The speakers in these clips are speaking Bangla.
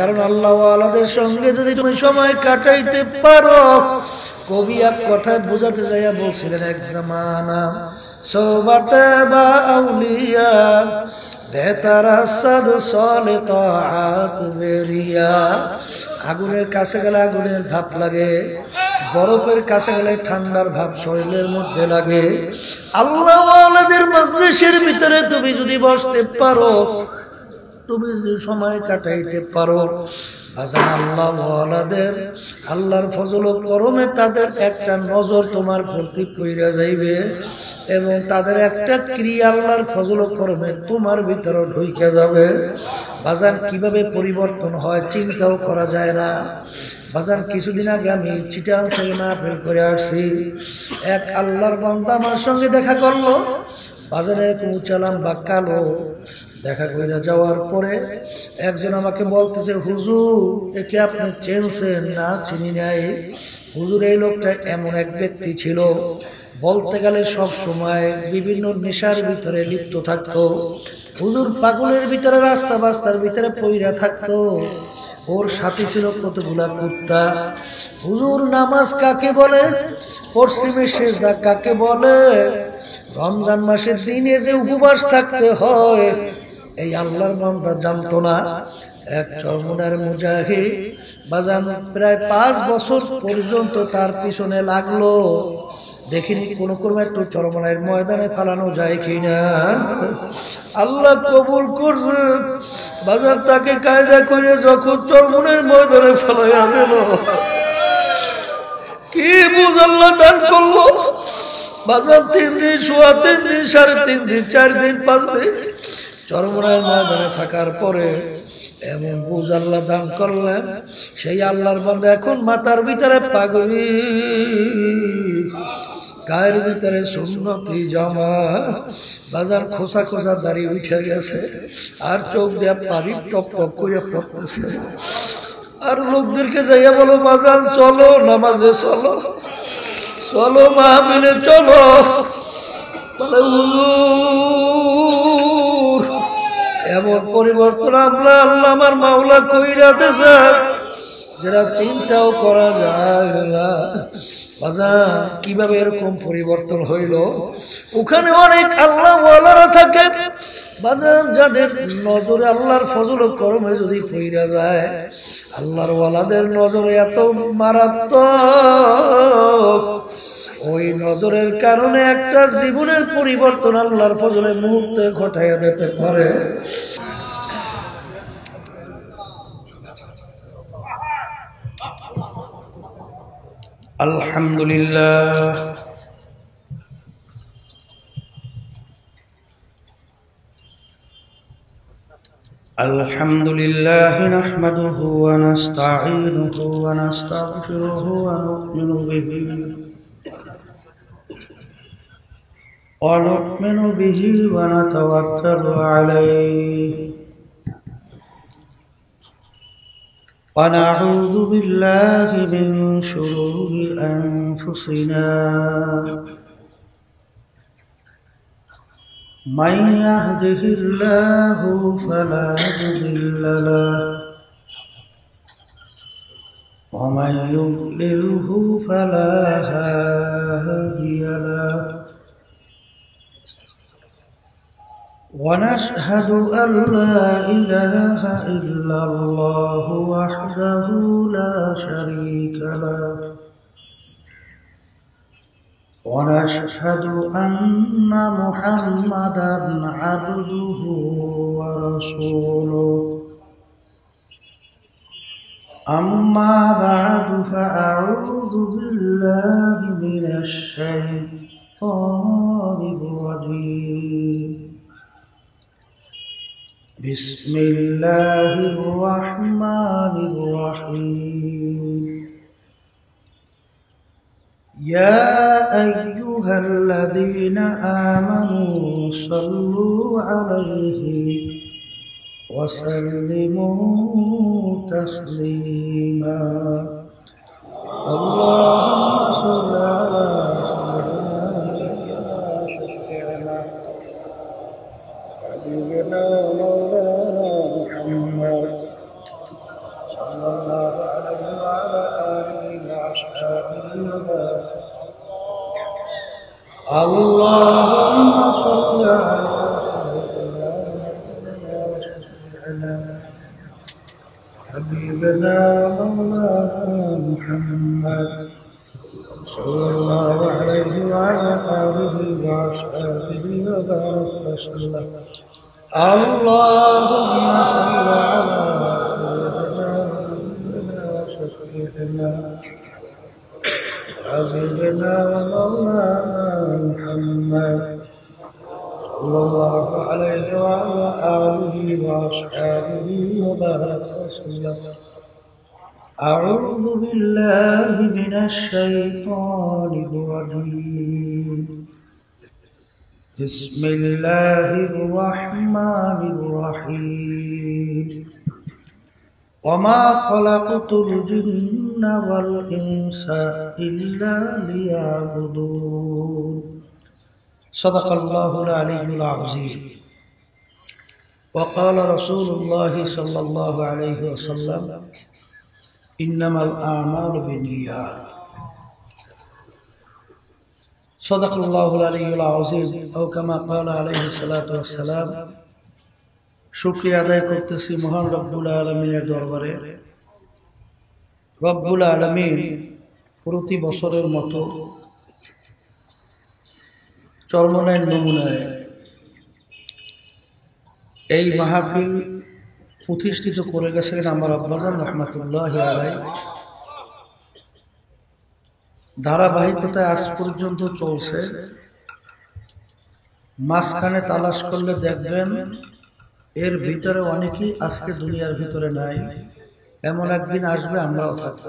কারণ আল্লাহ ওয়ালাদের সঙ্গে যদি তুমি সময় কাটাইতে পারো, কবি এক কথায় বোঝাতে যাইয়া বলছিলেন, এক জামানা সোহবতে বা আউলিয়া বেহতারা সাদ সলে তাআত বেরিয়া। আগুনের কাছে গেলে আগুনের ধাপ লাগে, বরফের কাছে গেলে ঠান্ডার ভাব শরীরের মধ্যে লাগে। আল্লাহ ওয়ালাদের মজলিসের ভিতরে তুমি যদি বসতে পারো, তুমি যদি সময় কাটাইতে পারো, আল্লাহ ওয়ালাদের আল্লাহর ফজল ও করমে তাদের একটা নজর তোমার প্রতি পইরা যাইবে এবং তাদের একটা ক্রিয়া আল্লাহর ফজল ও করমে তোমার ভিতরে ঢুকে যাবে। বাজার কিভাবে পরিবর্তন হয় চিন্তাও করা যায় না। বাজার কিছুদিন আগে আমি চিটাং থেকে মাহফিল করে আসছি, এক আল্লাহর বান্দা আমার সঙ্গে দেখা করলো। বাজারে পৌঁছালাম বা কালো দেখা করে যাওয়ার পরে একজন আমাকে বলতেছে, হুজুর একে আপনি চেনছেন? না, চিনি নাই। হুজুর এই লোকটা এমন এক ব্যক্তি ছিল, বলতে গেলে সব সময় বিভিন্ন নেশার ভিতরে লিপ্ত থাকতো। হুজুর পাগলের ভিতরে রাস্তা বাস্তার ভিতরে পইরা থাকতো, ওর সাথে ছিল কতগুলা কুত্তা। হুজুর নামাজ কাকে বলে, পশ্চিমে সেজদা কাকে বলে, রমজান মাসের দিনে যে উপবাস থাকতে হয়, এই আল্লাহর বান্দা জানতো না। এক চরমনার মুজাহিদ বাজান প্রায় 5 বছর পর্যন্ত তার পিছনে লাগলো, দেখিনি কোন কোন একটু চরমনার ময়দানে ফালানো যায় কিনা। আল্লাহ কবুল করছে। বাজার তাকে কায়দা করে যখন চরমনের ময়দানে ফেলাইয়া দিল, কি বুঝ আল্লাহ দান করলো। বাজার 3 দিন, সোয়া 3 দিন, 3.5 দিন, 4 দিন, 5 দিন চরমনার ময়দানে থাকার পরে এমন বুঝ আল্লাহ দান করলেন, সেই আল্লাহর বান্দা এখন মাথার ভিতরে পাগড়ি, গায়ের ভিতরে সুন্নতি জামা, বাজার খোসা খোসা দাড়ি উঠে গেছে, আর চোখ দিয়ে পানি টপ টপ করে পড়তেছে। আর লোকদেরকে যাইয়া বলো, বাজার চলো নামাজে চলো, চলো মাহফিলে চলো। বলে হুজুর এমন পরিবর্তন আমরা আল্লাহ আমার মাওলা কইরা দিয়েছে যেটা চিন্তাও করা যায় না। বাজার কিভাবে এরকম পরিবর্তন হইল? ওখানে অনেক আল্লাহ ওয়ালারা থাকে বাজার, যাদের নজরে আল্লাহর ফজল ও করমে যদি পইরা যায়, আল্লাহর ওয়ালাদের নজরে এত মারাত্মক, ওই নজরের কারণে একটা জীবনের পরিবর্তন আল্লাহর ফজলে মুহূর্তে ঘটাইয়া দিতে পারে। আলহামদুলিল্লাহ, আলহামদুলিল্লাহ নাহমাদুহু ওয়া নাস্তাঈনুহু ওয়া নাস্তাগফিরুহু ওয়া নু'মিনু বিহি ونؤمن به ونتوكل عليه ونعوذ بالله من شرور أنفسنا من يهده الله فلا مضل له ومن يضلله فلا هادي له ونشهد أن لا إله إلا الله وحده لا شريك له ونشهد أن محمدا عبده ورسوله أما بعد فأعوذ بالله من الشيطان الرجيم بسم الله الرحمن الرحيم يا أيها الذين آمنوا صلوا عليه وسلموا تسليما اللهم صل على سيدنا مولانا محمد صلى الله عليه وعلى آله وأصحابه وبارك. اللهم صل على سيدنا حبيبنا ومولانا محمد صلى الله عليه وعلى آله وأصحابه وبارك وسلم. اللهم صل على سيدنا حبيبنا ومولانا محمد صلى الله عليه وعلى آله وأصحابه وبارك وسلم. أعوذ بالله من الشيطان الرجيم. بسم الله الرحمن الرحيم. وما خلقت الجن والإنس إلا ليعبدون. صدق الله العلي العظيم. وقال رسول الله صلى الله عليه وسلم إنما الأعمال بالنيات. صدق الله العلي العظيم أو كما قال عليه الصلاة والسلام. শুকরিয়া আদায় করতেছি মহান রব্বুল আলামিনের দরবারে। রব্বুল আলামিন প্রতি বছরের মতো চরমনাইয়ের নমুনায় এই মাহফিল প্রতিষ্ঠিত করে গেছিলেন আমার আব্বাজান রহমাতুল্লাহি আলাইহি। ধারাবাহিকতায় আজ পর্যন্ত চলছে। মাঝখানে তালাশ করলে দেখবেন এর ভিতরে অনেকেই আজকে দুনিয়ার ভিতরে নাই। এমন একদিন আসবে আমরাও থাকবো।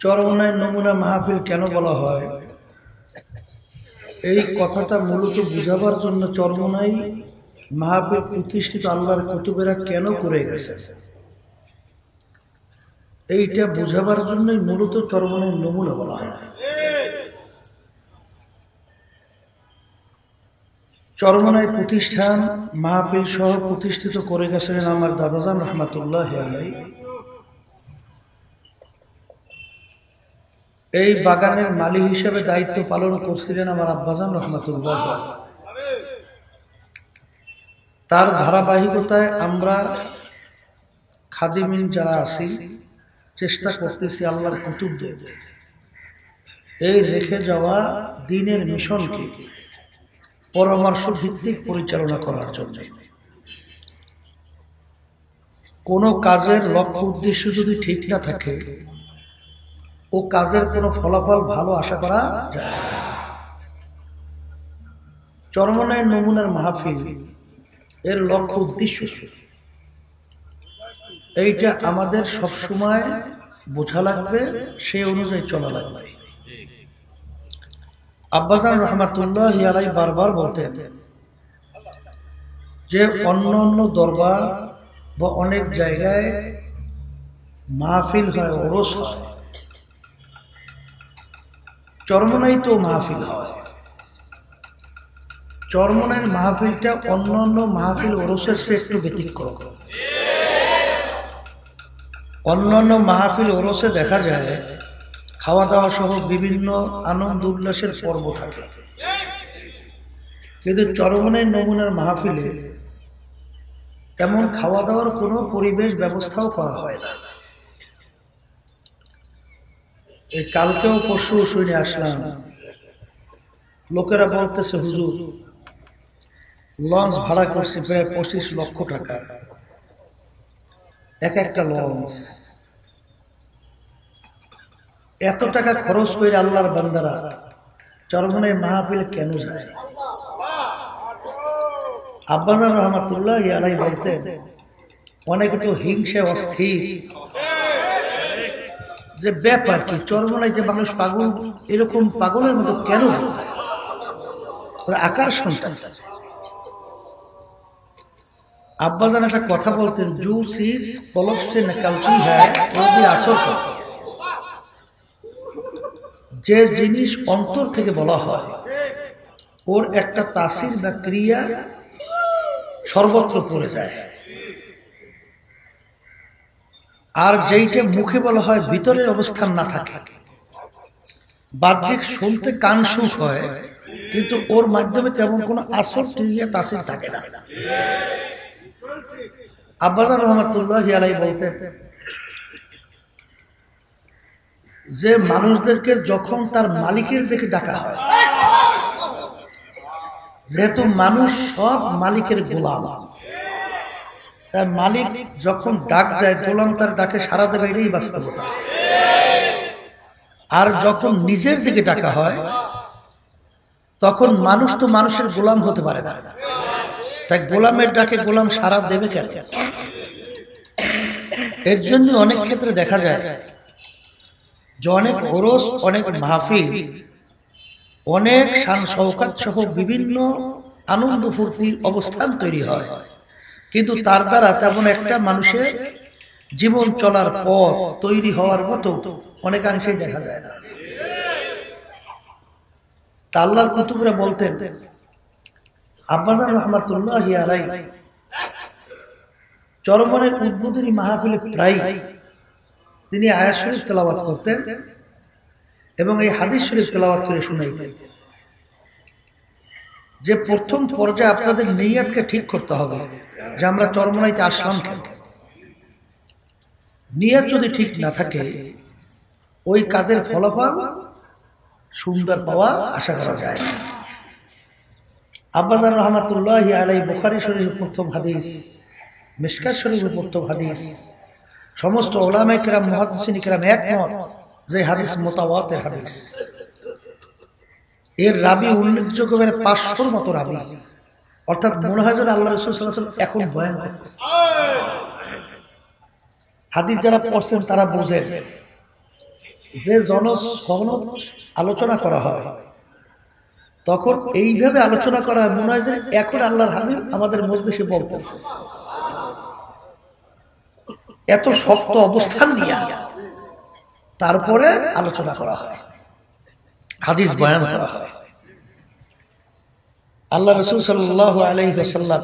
চরমনাইয়ের নমুনা মাহফিল কেন বলা হয়? এই কথাটা মূলত বুঝাবার জন্য চরমনাই মাহফিল প্রতিষ্ঠিত আল্লাহর কুতুবেরা কেন করে গেছে এইটা বুঝাবার জন্যই মূলত চরমনাইয়ের নমুনা বলা হয়। চরমনাই প্রতিষ্ঠান মাহফিল সহ প্রতিষ্ঠিত করে গেছিলেন আমার দাদাজান রহমাতুল্লাহি আলাইহি। এই বাগানের মালিক হিসেবে দায়িত্ব পালন করছিলেন আমার আব্বাজান রহমাতুল্লাহ। তার ধারাবাহিকতায় আমরা খাদিমিন যারা আছি চেষ্টা করতেছি আল্লাহর কুতুবদের এই রেখে যাওয়া দ্বীনের মিশনকে পরামর্শ ভিত্তিক পরিচালনা করার জন্য। কোনো কাজের লক্ষ্য উদ্দেশ্য যদি ঠিক না থাকে ও কাজের কোনো ফলাফল ভালো আশা করা যায় না। চরমনাইয়ের নমুনার মাহফিল এর লক্ষ্য উদ্দেশ্য এইটা আমাদের সবসময় বোঝা লাগবে, সেই অনুযায়ী চলা লাগবে। আব্বাজান রহমাতুল্লাহি আলাইহি বারবার বলতেন যে অন্য অন্য দরবার বা অনেক জায়গায় মাহফিল হয়, ওরস হয়, চরমনাই তো মাহফিল হয়। চরমনাইয়ের মাহফিলটা অন্য অন্য মাহফিল ওরসের চেয়ে একটু ব্যতিক্রম। অন্যান্য মাহফিল ওরসে দেখা যায় খাওয়া দাওয়া সহ বিভিন্ন আনন্দ উল্লাসের পর্ব থাকে, কিন্তু চরমনাইয়ের নমুনার মাহফিলে তেমন খাওয়া দাওয়ার কোনো পরিবেশ ব্যবস্থাও করা হয় না। এই কালকেও পরশু শুনে আসলাম লোকেরা বলতেছে হুজুর লঞ্চ ভাড়া করছে প্রায় 25 লক্ষ টাকা, এক একটা লঞ্চ। এত টাকা খরচ করে আল্লাহর বান্দারা চরমনাইয়ের মাহফিলে কেন যায়? আব্বাজান রহমাতুল্লাহি আলাইহি বলতেন অনেকে তো হিংসে অস্থির, যে ব্যাপার কি চরমনাইতে মানুষ পাগল, এরকম পাগলের মতো কেন ওরা আকর্ষণটা। আব্বাজান একটা কথা বলতেন, জু চीज पलक से निकलती है वो भी असर करती है। যে জিনিস অন্তর থেকে বলা হয় ওর একটা তাসির বা ক্রিয়া সর্বত্র পড়ে যায়। আর যেইটা মুখে বলা হয় ভিতরের অবস্থান না থাকে, বাহ্যিক শুনতে কান সুখ হয়, কিন্তু ওর মাধ্যমে তেমন কোনো আসল ক্রিয়া তাসির থাকে না। আব্বাজান রহমাতুল্লাহি আলাইহি বলতেন যে মানুষদেরকে যখন তার মালিকের দিকে ডাকা হয়, যেহেতু মানুষ সব মালিকের গোলাম, তাই মালিক যখন ডাক দেয় গোলাম তার ডাকে সাড়া দেবে, এটাই বাস্তবতা। আর যখন নিজের দিকে ডাকা হয় তখন মানুষ তো মানুষের গোলাম হতে পারে না, তাই গোলামের ডাকে গোলাম সাড়া দেবে কেন? এর জন্য অনেক ক্ষেত্রে দেখা যায় যে অনেক ওরস, অনেক মাহফিল, অনেক শান শওকত সহ বিভিন্ন আনন্দ ফুর্তির অবস্থান তৈরি হয়, কিন্তু তার দ্বারা তেমন একটা মানুষের জীবন চলার পথ তৈরি হওয়ার মতো অনেকাংশেই দেখা যায় না। তা আল্লাহর কুতুবরা বলতেন, আব্বাজান রহমাতুল্লাহি আলাইহি চরমনের উদ্বোধনী মাহফিলে প্রায় তিনি আয়াত শরীফ তেলাওয়াত করতেন এবং এই হাদিস শরীফ তেলাওয়াত করে শুনাইতেন যে প্রথম পর্যায়ে আপনাদের নিয়তকে ঠিক করতে হবে যে আমরা চরমনাইতে আসলাম কেন। নিয়ত যদি ঠিক না থাকে ওই কাজের ফলাফল সুন্দর পাওয়া আশা করা যায় না। আব্বাজান রহমাতুল্লাহি আলাইহি বুখারী শরীফের প্রথম হাদিস, মিশকাত শরীফের প্রথম হাদিস, সমস্ত উলামায়ে কেরাম মুহাদ্দিসিন কেরাম একমত যে হাদিস মুতাওয়াতির হাদিস। এর রাবি উল্লেখযোগ্য 500-র মতো রাবি, অর্থাৎ মনে হয় যেন আল্লাহ রাসূল সাল্লাল্লাহু আলাইহি ওয়াসাল্লাম এখন বয়ান করতেছে। হাদিস যারা পড়ছেন তারা বুঝেন যে জনসনদ আলোচনা করা হয় তখন এইভাবে আলোচনা করা হয় মনে হয় যে এখন আল্লাহর হাবিব আমাদের মজলিসে বলতেছে। এত শক্ত অবস্থান নিয়ে তারপরে আলোচনা করা হয়, হাদিস বয়ান করা হয়। আল্লাহ রাসূল সাল্লাল্লাহু আলাইহি ওয়াসাল্লাম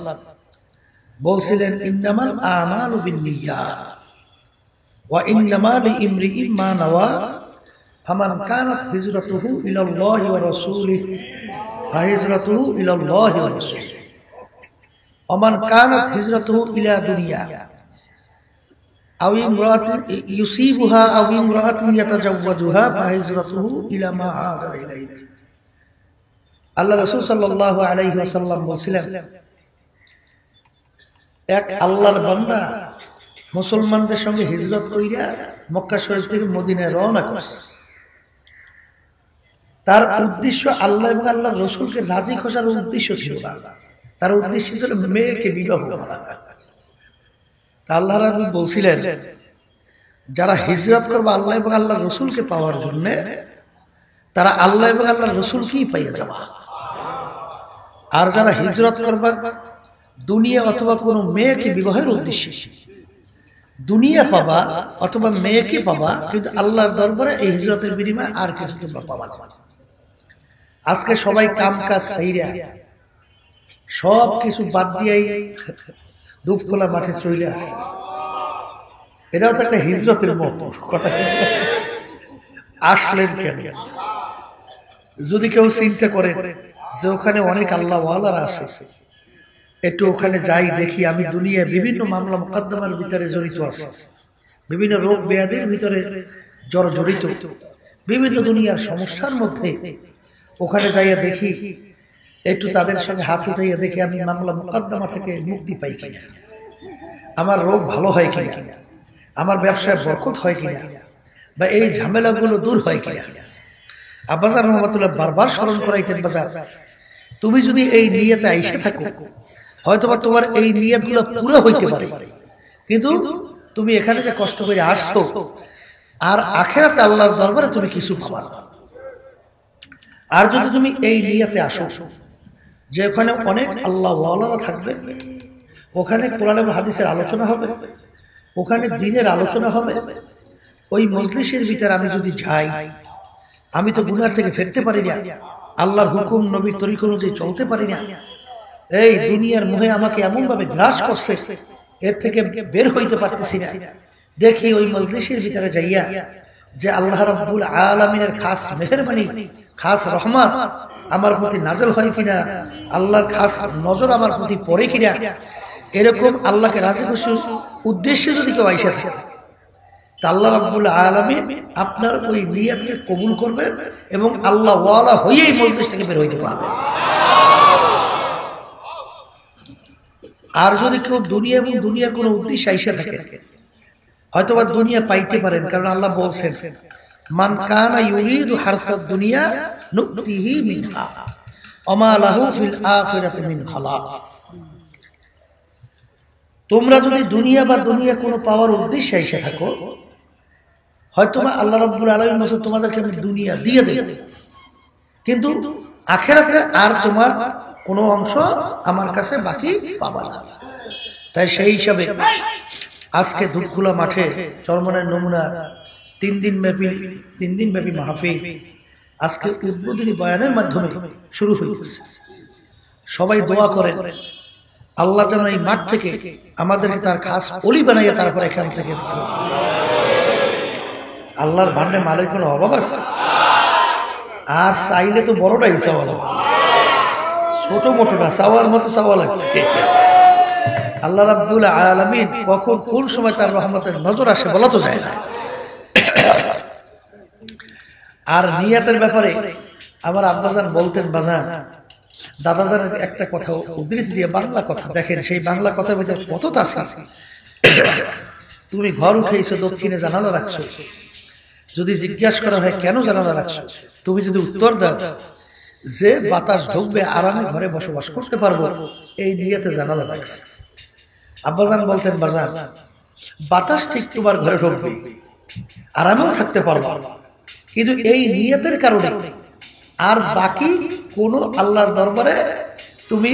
বলছিলেন, ইন্নামাল আমালু বিন্নিয়াত ওয়া ইন্নামা লিইমরিইম মা নাওয়া ফামান কানাত হিজরাতুহু ইলাল্লাহি ওয়া রাসূলিহি ফাহিজরাতুহু ইলাল্লাহি ওয়া রাসূলিহি ওয়া মান কানাত হিজরাতুহু ইলা দুনিয়া আও ইমরাতিন ইউসিবুহা আও ইমরাতিন ইয়াতাজাওয়াজুহা ফাহিজরাতুহু ইলা মা হাজারা ইলাইহি। আল্লাহ রাসূল সাল্লাল্লাহু আলাইহি ওয়াসাল্লাম বলেছিলেন, এক আল্লাহর বান্দা মুসলমানদের সঙ্গে হিজরত কইরা মক্কা শরীফ থেকে মদিনায় রওনা করছে। তার উদ্দেশ্য আল্লাহ এবং আল্লাহর রাসূলকে রাজি করার উদ্দেশ্য ছিল না, তার উদ্দেশ্য ছিল মেয়েকে বিবাহ করা। আল্লাহ রাসূল বলছিলেন, যারা হিজরত করবে আল্লাহ এবং আল্লাহর রাসূলকে পাওয়ার জন্য তারা আল্লাহ এবং আল্লাহর রাসূলকেই পাইয়া যাবে। আর যারা হিজরত করবে দুনিয়া অথবা কোনো মেয়েকে বিবাহের উদ্দেশ্যে, দুনিয়া পাবা অথবা মেয়েকে পাবা, কিন্তু আল্লাহর দরবারে এই হিজরতের বিনিময়ে আর কিছু তোমরা পাবা না। আজকে সবাই কাম কাজ ছাইরা সব কিছু বাদ দিয়েই দুপখোলা মাঠে চলে আসছে। এটাও তো একটা হিজরতের মতো কথা। আসলেন কেন? যদি কেউ চিন্তা করে যে ওখানে অনেক আল্লাহ ওয়ালারা আছে, একটু ওখানে যাই দেখি, আমি দুনিয়ায় বিভিন্ন মামলা মোকদ্দমার ভিতরে জড়িত আছে, বিভিন্ন রোগ ব্যাধির ভিতরে জড়িত, বিভিন্ন দুনিয়ার সমস্যার মধ্যে ওখানে যাইয়া দেখি, একটু তাদের সঙ্গে হাত উঠাইয়া দেখি আমি মামলা মোকদ্দমা থেকে মুক্তি পাই কিনা, আমার রোগ ভালো হয় কিনা, আমার ব্যবসায় বরকত হয় কিনা, বা এই ঝামেলাগুলো দূর হয় কিনা। আব্বাজান রহমাতুল্লাহ বারবার স্মরণ করাইতেন, বাজার তুমি যদি এই নিয়তে আইসে থাকো হয়তোবা তোমার এই নিয়তগুলো পুরো হইতে পারে, কিন্তু তুমি এখানে যে কষ্ট করে আসছো আর আখিরাতে আল্লাহর দরবারে তুমি কিছু পাবা না। আর যদি তুমি এই নিয়তে আসো যে ওখানে অনেক আল্লাহ ওয়ালারা থাকবে, ওখানে কোরআন এবং হাদিসের আলোচনা হবে, ওখানে দ্বীনের আলোচনা হবে, ওই মজলিসের ভিতরে আমি যদি যাই, আমি তো গুনাহ থেকে ফিরতে পারি না, আল্লাহর হুকুম নবীর তরিকা অনুযায়ী চলতে পারি না, এই দুনিয়ার মোহে আমাকে এমন ভাবে গ্রাস করছে এর থেকে বের হইতে পারতেছি না, দেখি ওই মজলিসের ভিতরে যাইয়া যে আল্লাহ রাব্বুল আলামিনের খাস মেহেরবানি, খাস রহমত আমার প্রতি নাজল হয় কিনা, আল্লাহর খাস নজর আমার প্রতি পড়ে কিনা, এরকম আল্লাহকে রাজি খুশির উদ্দেশ্যে যদি কেউ আইসা থাকে, তা আল্লাহ রাব্বুল আলামিন আপনার ওই নিয়তকে কবুল করবেন এবং আল্লাহ ওয়ালা হয়েই মজলিস থেকে বের হইতে পারবেন। আর যদি কেউ দুনিয়া এবং দুনিয়ার কোনো উদ্দেশ্যে আইসা থাকে, হয়তোবা দুনিয়া পাইতে পারেন, কারণ আল্লাহ বলছেন মান কানা ইউরিদু হারসাদ দুনিয়া নুতিহি মিনহা ওমা লাহু ফিল আখিরাতি মিন খালাক। তোমরা যদি দুনিয়া বা দুনিয়া কোনো পাওয়ার উদ্দেশ্যে এসে থাকো, হয়তোবা আল্লাহ রাব্বুল আলামিন বলেন তোমাদেরকে আমি দুনিয়া দিয়ে দেব, কিন্তু আখিরাতে আর তোমার কোনো অংশ আমার কাছে বাকি পাবা না। তাই সেই হিসাবে আজকে দুধখোলা মাঠে চরমনের নমুনা 3 দিন ব্যাপী মাহফিল আজকে উদ্বোধনী বয়ানের মাধ্যমে শুরু হয়েছে। সবাই দোয়া করেন আল্লাহ যেন এই মাঠ থেকে আমাদেরকে তার খাস ওলি বানাইয়া তারপর এখান থেকে আল্লাহর ভান্ডে মালের কোনো অভাব আছে? আর চাইলে তো বড়টাই চাওয়া লাগবে, ছোট মোটো না, চাওয়ার মতো চাওয়া লাগবে। আল্লাহ রাব্বুল আলামিন কখন কোন সময় তার রহমতের নজর আসে বলা তো যায় না। আর নিয়াতের ব্যাপারে আমার আব্বাজান বলতেন, বাজান দাদাজানের একটা কথা উদ্ধৃতি দিয়ে, বাংলা কথা দেখেন, সেই বাংলা কথার মধ্যে কত আছে। তুমি ঘর উঠেছো, দক্ষিণে জানালা রাখছো, যদি জিজ্ঞাসা করা হয় কেন জানালা রাখছো, তুমি যদি উত্তর দাও যে বাতাস ঢুকবে, আরামে ঘরে বসবাস করতে পারবো, এই নিয়তে জানালা রাখছে। আব্বাজান বলতেন, বাজান বাতাস ঠিক তোমার ঘরে ঢুকবে, আরামেও থাকতে পারবা, কিন্তু এই নিয়তের কারণে আর বাকি কোন আল্লাহর দরবারে তুমি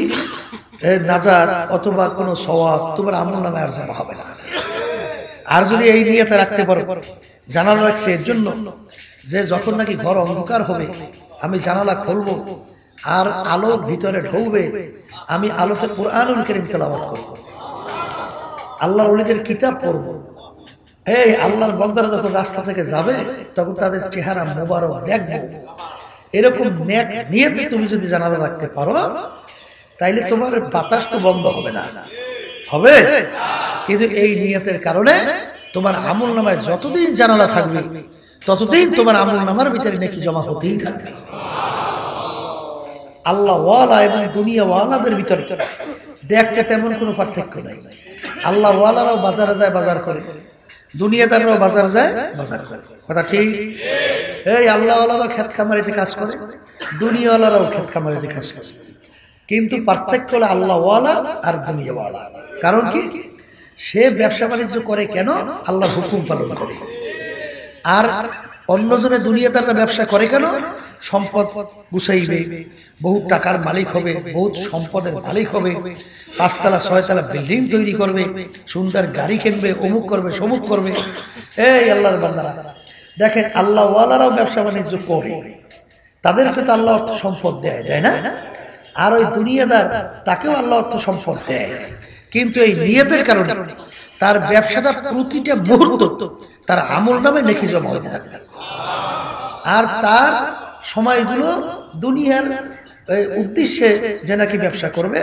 নাজাত অথবা কোনো সওয়াব তোমার আমলনামায় আর জমা হবে না। আর যদি এই নিয়তে রাখতে পারো, জানালা রাখছে এর জন্য যে যখন নাকি ঘর অন্ধকার হবে আমি জানালা খুলবো আর আলো ভিতরে ঢুকবে, আমি আলোতে কুরআনুল কারীম তেলাওয়াত করব, আল্লাহর ওলিদের কিতাব পড়ব। এই আল্লাহর বান্দারা যখন রাস্তা থেকে যাবে তখন তাদের চেহারা মোবারক দেখবো। এরকম নিয়তে তুমি যদি জানালা রাখতে পারো, তাইলে তোমার বাতাস তো বন্ধ হবে না, হবে, কিন্তু এই নিয়তের কারণে তোমার আমলনামায় যতদিন জানালা থাকবে ততদিন তোমার আমলনামার ভিতরে নেকি জমা হতেই থাকবে। আল্লাহ ওয়ালা এবং দুনিয়া ওয়ালাদের ভিতরে দেখতে তেমন কোনো পার্থক্য নাই। আল্লাহ ওয়ালারাও বাজারে যায় বাজার করে, দুনিয়াদাররাও বাজার যায় বাজার করে, কথা ঠিক? এই আল্লাহ ওয়ালারা ক্ষেত খামারিতে কাজ করে, দুনিয়াওয়ালারাও ক্ষেত খামারিতে কাজ করে, কিন্তু পার্থক্য হলো আল্লাহ ওয়ালা আর দুনিয়া ওয়ালা। কারণ কি? সে ব্যবসা বাণিজ্য করে কেন? আল্লাহর হুকুম পালন করে। আর অন্যজনে দুনিয়াদাররা ব্যবসা করে কেন? সম্পদ গুছাইবে, বহুত টাকার মালিক হবে, বহুত সম্পদের মালিক হবে, 5 তলা 6 তলা বিল্ডিং তৈরি করবে, সুন্দর গাড়ি কিনবে, অমুক করবে সমুক করবে। এই আল্লাহর বান্দারা দেখেন, আল্লাহ ওয়ালারাও ব্যবসা বাণিজ্য করে, তাদেরকে তো আল্লাহ অর্থ সম্পদ দেয়, দেয় না? আর ওই দুনিয়াদার তাকেও আল্লাহ অর্থ সম্পদ দেয়, কিন্তু এই নিয়তের কারণে তার ব্যবসাটা প্রতিটা মুহূর্ত তার আমল নামে নেকি জমা হতে থাকে, আর তার সময়গুলো দুনিয়ার উদ্দেশ্যে যে নাকি ব্যবসা করবে,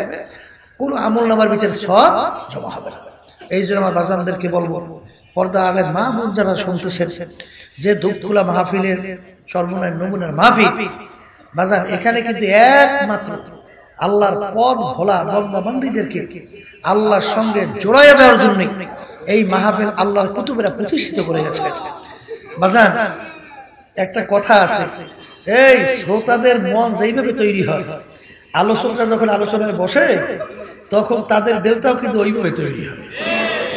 কোন আমল নামার ভিতরে সব জমা হবে না। এই জন্য আমার বাজানদেরকে বলবো, পর্দা আলে মা বোন যারা শুনতেছেন, যে দুধখোলা মাহফিলের সর্বনয় নমুনার মাহফিল বাজান, এখানে কিন্তু একমাত্র আল্লাহর পদ ভোলা বান্দা বান্দীদেরকে আল্লাহর সঙ্গে জোড়াইয়া দেওয়ার জন্য এই মাহফিল আল্লাহর কুতুবেরা প্রতিষ্ঠিত করে গেছে। বাজান একটা কথা আছে, এই শ্রোতাদের মন যেইভাবে তৈরি হয়, আলোচকরা যখন আলোচনায় বসে তখন তাদের দেলটাও কিন্তু ওইভাবে তৈরি হয়,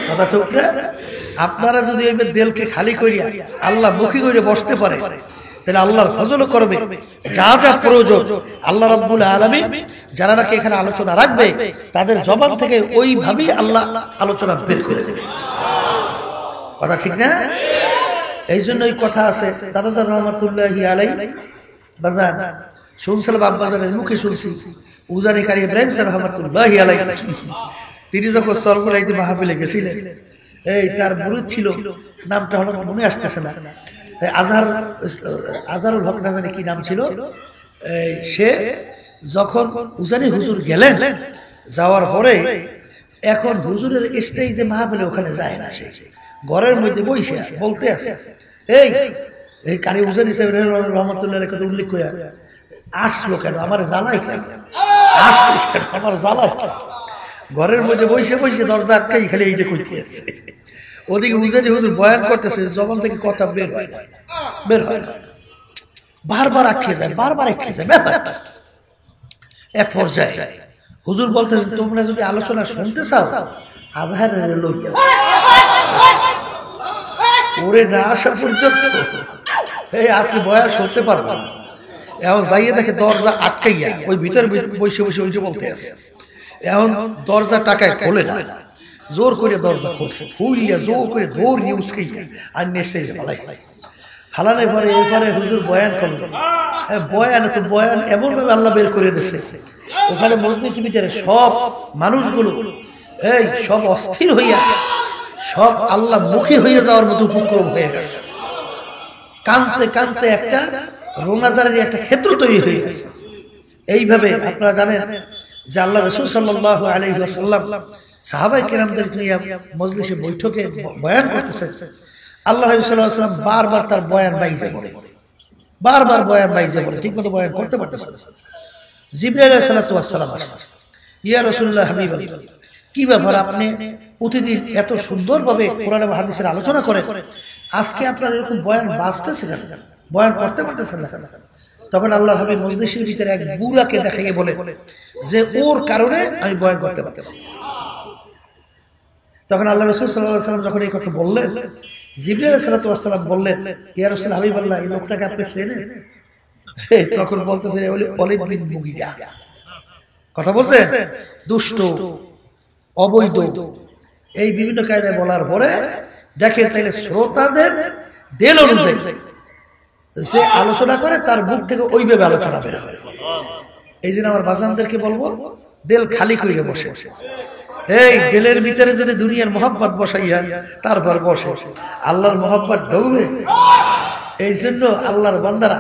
কথা ঠিক না? আপনারা যদি ওইভাবে দেলকে খালি করিয়া আল্লাহ মুখী করে বসতে পারে, তাহলে আল্লাহর ফজলও করবে। যা যা প্রয়োজন আল্লাহ রাব্বুল আলামিন যারা নাকি এখানে আলোচনা রাখবে তাদের জবান থেকে ওইভাবেই আল্লাহ আলোচনা বের করে দেবে, কথা ঠিক না? এই জন্য ওই কথা আছে, দাদাজান রহমাতুল্লাহি আলাইহি বাজান শুনছিলাম, আব্বাজানের মুখে শুনছি, উজানি কারি ইব্রাহিম স্যার রহমাতুল্লাহি আলাইহি তিনি যখন সরবরাইতে মাহফিলে গেছিলেন, এই তার মুরিদ ছিল, নামটা হলো মনে আসতেছে না, আজহারুল হক না জানি কি নাম ছিল। সে যখন উজানি হুজুর গেলেন, যাওয়ার পরে এখন হুজুরের স্টেজে মাহফিলে ওখানে যায় না, সে ঘরের মধ্যে বসে বলতে আছে, এই এই কারি উজানি সাহেব রহমতুল্লাহ কথা উল্লেখ করে আসলো কেন, আমার জ্বালাই কেন, আসলো কেন, আমার জ্বালাই। ঘরের মধ্যে বসে বসে দরজা আটকাই খালি এইটা করতে আছে। ওদিকে উজানি হুজুর বয়ান করতেছে, জবান থেকে কথা বের হয় না, বের হয় না, বারবার আটকে যায়, বারবার আটকে যায়। এক পর্যায়ে হুজুর বলতেছেন, তোমরা যদি আলোচনা শুনতে চাও আজহারের লইয়া, ওরে না আসা পর্যন্ত এই আজকে বয়ান শুনতে পারবো না। এখন যাইয়ে দেখে দরজা আটকাইয়া ওই ভিতরে বসে বসে ওই যে বলতে আছে। এখন দরজা টাকায় খোলে না, জোর করে দরজা খুলছে, ফুলিয়া জোর করে দৌড়িয়ে উস্কাইয়া আর নেশে ফালাই ফালানোর পরে এরপরে হুজুর বয়ান করলেন। বয়ান তো বয়ান এমন ভাবে আল্লাহ বের করে দিচ্ছে, ওখানে মজলিসের ভিতরে সব মানুষগুলো এই সব অস্থির হইয়া সব আল্লাহ মুখী হয়ে যাওয়ার মতো উপক্রম হয়ে গেছে। কাঁদতে কাঁদতে একটা রোনাজারের একটা ক্ষেত্র তৈরি হয়ে গেছে। এইভাবে আপনারা জানেন যে আল্লাহ রাসূল সাল্লাল্লাহু আলাইহি ওয়াসাল্লাম সাহাবায়ে কেরামদের নিয়ে মজলিসে বৈঠকে বয়ান করতেছেন। আল্লাহ রাসূল সাল্লাল্লাহু আলাইহি ওয়াসাল্লাম বারবার তার বয়ান বাইজে পড়ে, বারবার বয়ান বাইজে পড়ে, ঠিকমতো বয়ান করতে পারতেছে না। জিবরাইল আলাইহিস সালাতু ওয়াস সালাম আসছে, ইয়া রাসূলুল্লাহ হাবিবাল্লাহ, কি ব্যাপার আপনি প্রতিদিন এত সুন্দরভাবে কোরআন এবং হাদিসের আলোচনা করেন, আজকে আপনার এরকম বয়ান বাজতেছে না, বয়ান করতে পারতেছেন না? তখন আল্লাহর হাবিব মজলিসের ভিতরে এক বুড়াকে দেখাইয়ে বলে যে ওর কারণে আমি বয়ান করতে পারতেছি। তখন আল্লাহ রাসূল সাল্লাল্লাহু আলাইহি ওয়াসাল্লাম যখন এই কথা বললেন, জিবরাইল আলাইহিস সালাতু ওয়াস সালাম বললেন, ইয়া রাসূল হাবিবাল্লাহ, এই লোকটাকে আপনি চেনেন? তখন বলতেছে ওয়ালিদ বিন মুগীরা। কথা বলছে দুষ্ট, অবৈধ, এই বিভিন্ন কায়দায় বলার পরে দেখেন তাইলে শ্রোতাদের দিল অনুযায়ী যে আলোচনা করে তার মুখ থেকে ওইভাবে আলোচনা বের হয়। এই জন্য আমার বাজানদেরকে বলবো, দিল খালি করে বসে, এই দিলের ভিতরে যদি দুনিয়ার মোহাব্বত বসাইয়া তারপর বসে, আল্লাহর মোহাব্বত ঢুকবে। এই জন্য আল্লাহর বান্দারা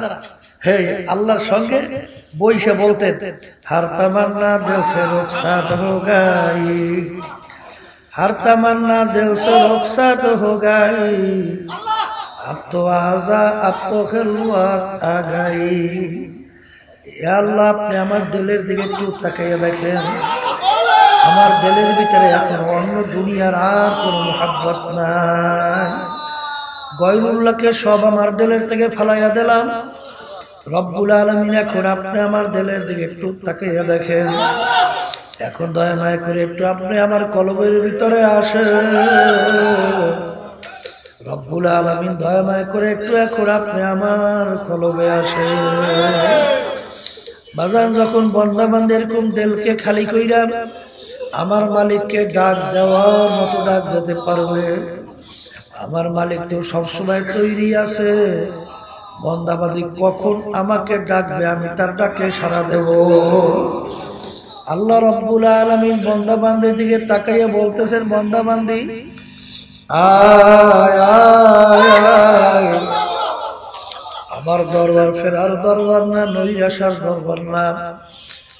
হে আল্লাহর সঙ্গে বইসে বলতেন, হার তামান্না দিল সে রুখসাত হো গাই, हर तमन्ना दिल से रुखसत हो गई, अब तो आजा अब तो खिलवत आ गई। या अल्लाह আপনি আমার দিলের দিকে একটু তাকিয়ে দেখেন, আমার দিলের ভিতরে এখন অন্য দুনিয়ার আর কোনো মোহাব্বত নাই। গয়রুল্লাহকে সব আমার দিলের থেকে ফালাইয়া দিলাম। রব্বুল আলামিন এখন আপনি আমার দিলের দিকে একটু তাকিয়ে দেখেন, এখন দয়া মায়া করে একটু আপনি আমার কলবের ভিতরে আসেন। রব্বুল আলামিন দয়া মায়া করে একটু এখন আপনি আমার কলবে আসেন। বাজান যখন বান্দা বান্দা এরকম দিলকে খালি কইরা আমার মালিককে ডাক দেওয়ার মতো ডাক দিতে পারবে, আমার মালিক তো সবসময় তৈরি আছে। বান্দাবাদী কখন আমাকে ডাকবে আমি তার ডাকে সাড়া দেব। আল্লাহ রাব্বুল আলামিন বান্দা বান্দির দিকে তাকাইয়া বলতেছেন, বান্দা বান্দি আয় আয় আয়, আমার দরবার ফেরার দরবার না, নৈরাশার দরবার না।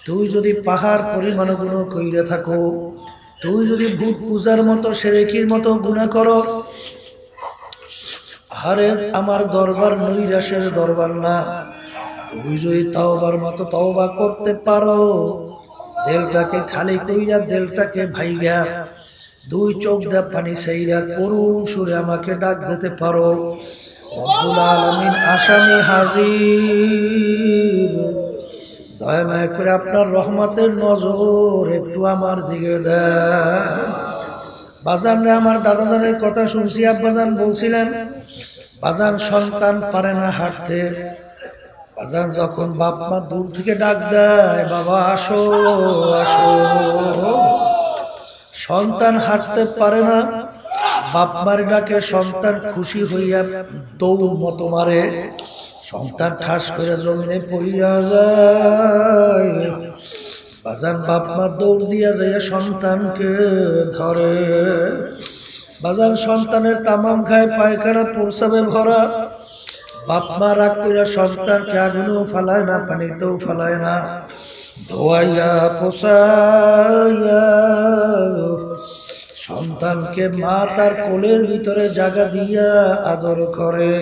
তুই যদি পাহাড় পরিমাণ গুনাহ কইরে থাকো, তুই যদি ভূত পূজার মতো শিরকির মতো গুনাহ করো, আরে আমার দরবার নৈরাশের দরবার না। তুই যদি তাওবার মতো তওবা করতে পারো, দিলটাকে খালি কইরা দিলটাকে ভাইগা দুই চোখ দিয়ে পানি ছাইরা করুণ সুরে আমাকে ডাক দিতে পারো, রব্বুল আলামিন আসামি হাজির। দয়া মায়া করে আপনার রহমতের নজর একটু আমার দিকে দেন। বাজান রে, আমার দাদাজানের কথা শুনছি, আব্বাজান বলছিলেন বাজান সন্তান পারে না হাঁটতে, বাজান যখন বাপ মা দূর থেকে ডাক দেয়, বাবা আসো আসো, সন্তান হাঁটতে পারে না, বাপ মার ডাকে সন্তান খুশি হইয়া দৌড় মতো মারে, সন্তান ঠাস করে জমিনে পড়িয়া যায়। বাজান বাপ মা দৌড় দিয়া যাইয়া সন্তানকে ধরে। বাজান সন্তানের তামাম খায় পায়খানা প্রস্রাবে ভরা, বাপ মা রাগ কইরা সন্তানকে আগুনেও ফালায় না, পানিতেও ফালায় না, ধোয়াইয়া পোষাইয়া সন্তানকে মা তার কোলের ভিতরে জায়গা দিয়া আদর করে।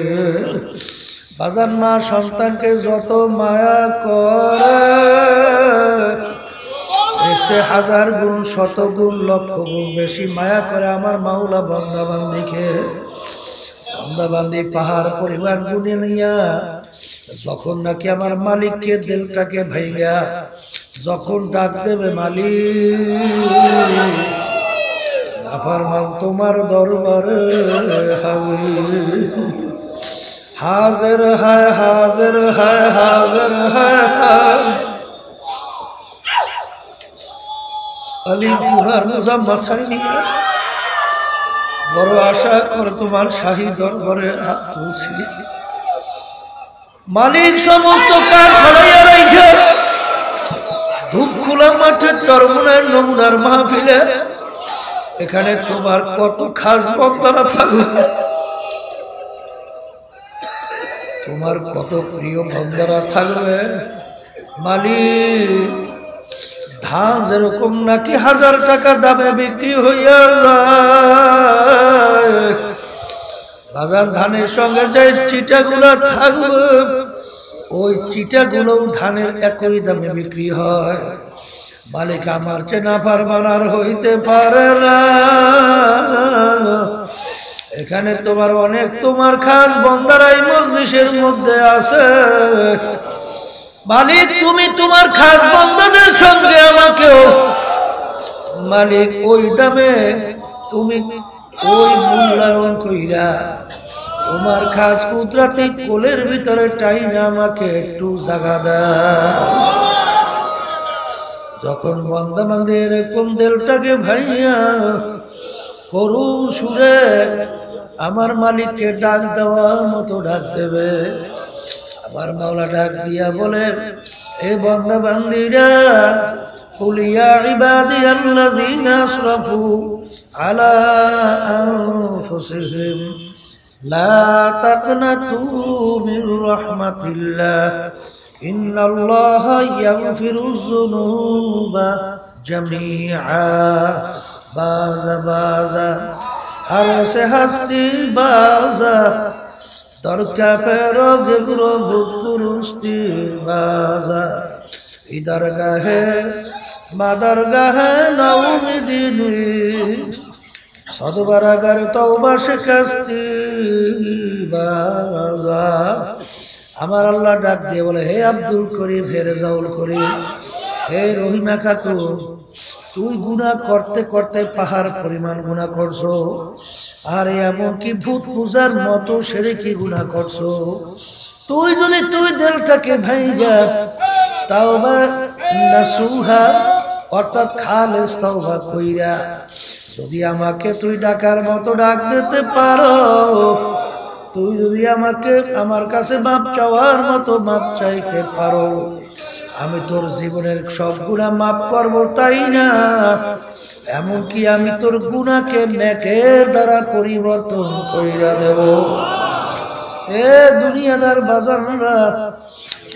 বাজান মা সন্তানকে যত মায়া করে এসে হাজার গুণ শত গুণ লক্ষ গুণ বেশি মায়া করে আমার মাওলা বান্দাবান্দিকে। বান্দাবান্দি পাহাড় পরিমাণ গুণে নিয়া যখন নাকি আমার মালিককে দিলটাকে ভাইয়া যখন ডাক দেবে, মালিক নাফরমান তোমার দরবারে হাজির হায় হাজির হায় হাজির হায় হায়। আলী পুরার মোজা মাথায় নিয়ে বড় আশা করে তোমার শাহী দরবারে হাত তুলছি। মালিক সমস্ত কাজ ফলাইয়া রেখে ধূপ খোলা মাঠে চরমনের নমুনার মাহফিলে এখানে তোমার কত খাস বক্তারা থাকবে, তোমার কত প্রিয় বন্দারা থাকবে। মালিক ধান যেরকম নাকি 1000 টাকা দামে বিক্রি হইয়া যায়, বাজার ধানের সঙ্গে যে চিটাগুলো থাকবে ওই চিটাগুলো ধানের একই দামে বিক্রি হয়। মালিক আমার চেনা ফারমানার হইতে পারে না, এখানে তোমার অনেক তোমার খাস বন্দারাই মজলিসের মধ্যে আছে। মালিক তুমি তোমার খাস বন্দাদের সঙ্গে আমাকেও মালিক ওই দামে তুমি ওই মূল্যায়ন কইরা তোমার খাস কুদরতি কোলের ভিতরে টাইনা আমাকে একটু জাগা দাও। যখন বন্দা বান্দে এরকম দিলটাকে ভাইয়া করুণ সুরে আমার মালিককে ডাক দেওয়ার মতো ডাক দেবে, আমার মাওলা ডাক দিয়া বলে, এ বন্দা বান্দিরা কুল ইয়া ইবাদিয়াল্লাযীনা আসরাফু আলা আনফুসিহিম লা তাকনাতু মির রাহমাতিল্লাহ ইন্নাল্লাহা ইয়াগফিরুয যুনুবা জামিআ। বাজা বাজা আর সে হাস্তি বাজা দরকা ফেরো গেগুলো ভূতপুরুস্তি বাজা ইদার গাহে মাদার গাহে নাউমিদিনী সদবারাগার তওবা শিকাস্তি বাজা। আমার আল্লাহ ডাক দিয়ে বলে, হে আব্দুল করিম, হে রেজাউল করিম, হে রহিমা খাতুন, তুই গুনাহ করতে করতে পাহাড় পরিমাণ গুনাহ করছো, আর এমনকি ভূত পূজার মতো শিরকি গুনাহ করছো। তুই যদি তুই দিলটাকে ভাইয়া তাওবা নাসুহা অর্থাৎ খালেস তাওবা কইরা যদি আমাকে তুই ডাকার মতো ডাক দিতে পারো, তুই যদি আমাকে আমার কাছে মাপ চাওয়ার মতো মাপ চাইতে পারো, আমি তোর জীবনের সব গুনাহ মাফ করবো। তাই না, এমনকি আমি তোর গুনাহকে নেকের দ্বারা পরিবর্তন কইরা দেব। এ দুনিয়াদার বাজানরা,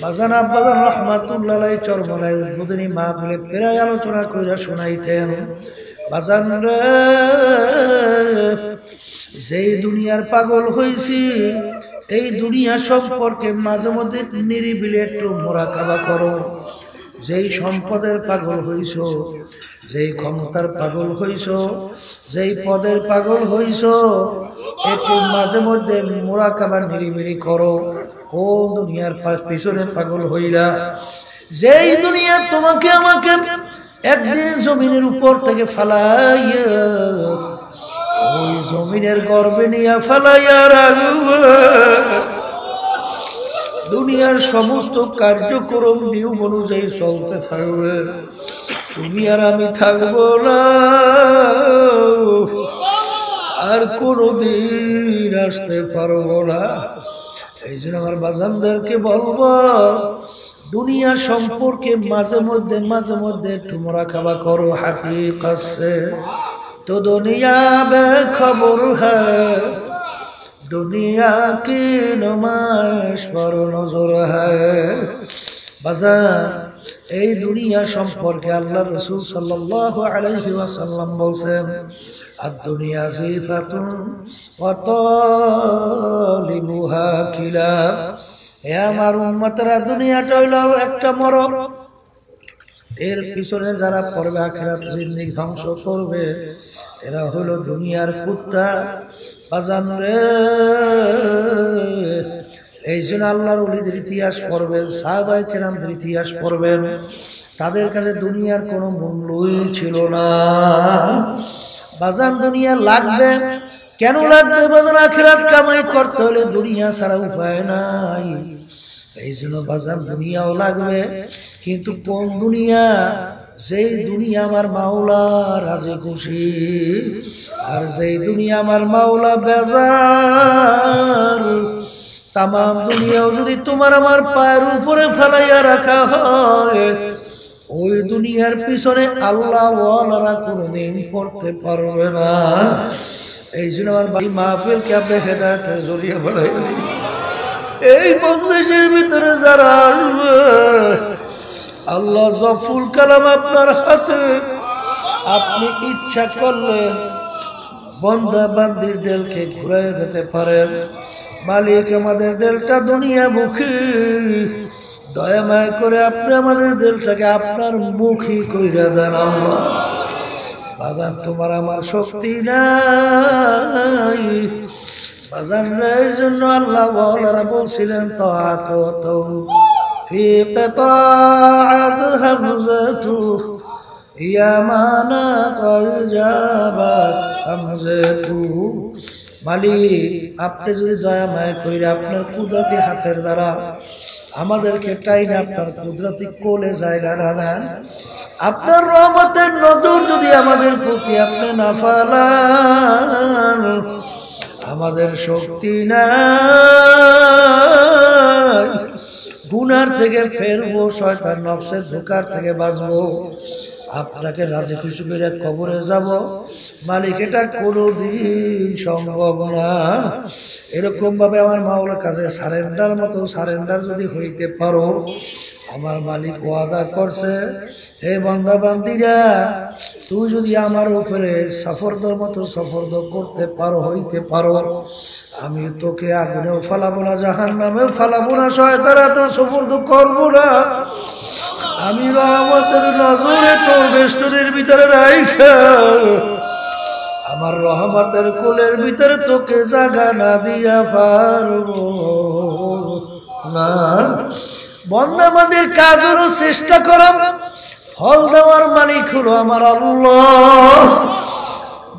বাজান আব্বাজান রহমাতুল্লাহ আলাইহি চরমনায় উদ্বোধনী মাহফিলে প্রায় আলোচনা কইরা শোনাইতেন, বাজান রে যেই দুনিয়ার পাগল হইছি, এই দুনিয়া সম্পর্কে মাঝে মধ্যে নিরিবিলি একটু মোরাকাবা করো। যেই সম্পদের পাগল হইছ, যেই ক্ষমতার পাগল হইছ, যেই পদের পাগল হইছ, একটু মাঝে মধ্যে মোরাকাবা নিরিবিলি করো। কোন দুনিয়ার পিছনে পাগল হইলা? যেই দুনিয়া তোমাকে আমাকে একদিন জমিনের উপর থেকে ফালাইয়া ওই জমিনের গর্বে নিয়ে ফালাইয়া রাখবে। দুনিয়ার সমস্ত কার্যক্রম নিয়ম অনুযায়ী চলতে থাকবে, তুমি আর আমি থাকবো না, আর কোনদিন আসতে পারবো না। এই জন্য আমার বাজানদেরকে বলবো, দুনিয়া সম্পর্কে মাঝে মধ্যে একটু মোরাকাবা করো। হাকিকত সে तो दुनिया बेखबर है, दुनिया की नुमाइश पर नजर है। বাজার এই দুনিয়া সম্পর্কে আল্লাহ রাসূল সাল্লাল্লাহু আলাইহি ওয়াসাল্লাম বলেন, আদ-দুনিয়া জিফাতুন ওয়া তালিবুহা কিলাব। হে আমার উম্মতরা, দুনিয়াটা হলো একটা মরক, এর পিছনে যারা পড়বে আখিরাত জিন্দেগি ধ্বংস করবে এরা হলো দুনিয়ার কুত্তা। বাজান রে, এই জন্য আল্লাহর ওলিদের ইতিহাস পড়বেন, সাহাবায়ে কেরামদের ইতিহাস পড়বেন, তাদের কাছে দুনিয়ার কোনো মূল্যই ছিল না। বাজান দুনিয়া লাগবে, কেন লাগবে? বাজান আখিরাত কামাই করতে হলে দুনিয়া ছাড়া উপায় নাই। এই জন্য বাজান দুনিয়াও লাগবে, কিন্তু কোন দুনিয়া? যেই দুনিয়া আমার মাওলা রাজি খুশি, আর যেই দুনিয়া আমার মাওলা বেজার। তামাম দুনিয়াও যদি তোমার আমার পায়ের উপরে ফেলাইয়া রাখা হয়, ওই দুনিয়ার পিছনে আল্লাহ ওয়ালারা কোনদিন পড়তে পারবে না। এই জন্য আমার বাড়ি মাহফিলকে আপনি হেদায়েতের জরিয়া বানাই। এই বন্দেশের ভিতরে যারা আসবে, আল্লাহ জফুল কালাম আপনার হাতে, আপনি ইচ্ছা করলে বন্দা বান্দির দিলকে ঘুরাই দিতে পারেন। মালিক আমাদের দিলটা দুনিয়া মুখী, দয়া মায়া করে আপনি আমাদের দিলটাকে আপনার মুখী কইরা দেন আল্লাহ। বাজান তোমার আমার শক্তি নাই বাজান, এই জন্য আল্লাহ ওয়ালারা বলছিলেন তাআত ফি কিতাআত হামজাতু ইয়া মানা কাজাবা হামজাতু। মালিক আপনি যদি দয়া মায়া কইরা আপনার কুদরতি হাতের দ্বারা আমাদেরকে টাইনে আপনার কুদরতি কোলে জায়গা না দেন, আপনার রহমতের নজর যদি আমাদের প্রতি আপনি না ফালান, আমাদের শক্তি নাই। গুনার থেকে ফেরবো, শয়তান নফসের ধোঁকার থেকে বাঁচবো, আপনাকে রাজি খুশি করে কবরে যাব। মালিক এটা কোনোদিন সম্ভব না। এরকম ভাবে আমার মাওলার কাছে সারেন্ডার মতো সারেন্ডার যদি হইতে পারো, আমার মালিক ওয়াদা করছে, হে বান্দা বান্দিরা, তুই যদি আমার উপরে সফরদর মতো সফরদ করতে পারো, হইতে পারো, আমি তোকে আগুনেও ফালাবো না, জাহান্নামেও ফালাবো না, শয়তানের তো সফরদ করবো না। আমি রহমতের নজরে তোর বেষ্টনীর ভিতরে রাইখা আমার রহমতের কোলের ভিতরে তোকে জায়গা না দিয়া পারবো না। বন্দাবান্দির কাজ হলো চেষ্টা করা, ফল দেওয়ার মালিক হলো আমার আল্লাহ।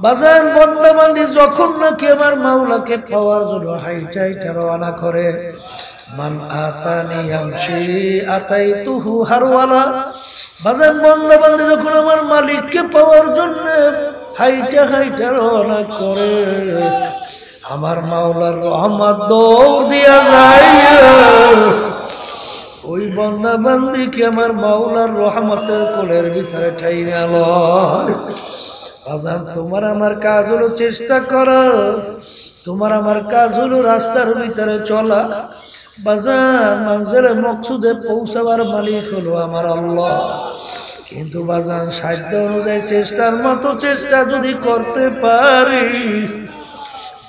বাজান বন্দাবান্দি যখন নাকি আমার মাওলাকে পাওয়ার জন্য হাইটা হাইটা রওনা করে, মান আতানি আমশি আতাইতুহু হারওয়ালা। বাজান বন্দাবান্দি যখন আমার মালিককে পাওয়ার জন্য হাইটা হাইটা রওনা করে, আমার মাওলার রহমত দৌড় দিয়া যায়। ওই বন্দা বান্দিকে আমার মাওলার রহমতের কোলের ভিতরে ঠাইয়া লয়। বাজান তোমার আমার কাজ হলো চেষ্টা করা, তোমার আমার কাজ হলো রাস্তার ভিতরে চলা। বাজান মানজিলে মকসুদে পৌঁছাবার মালিক হলো আমার আল্লাহ। কিন্তু বাজান সাধ্য অনুযায়ী চেষ্টার মতো চেষ্টা যদি করতে পারি,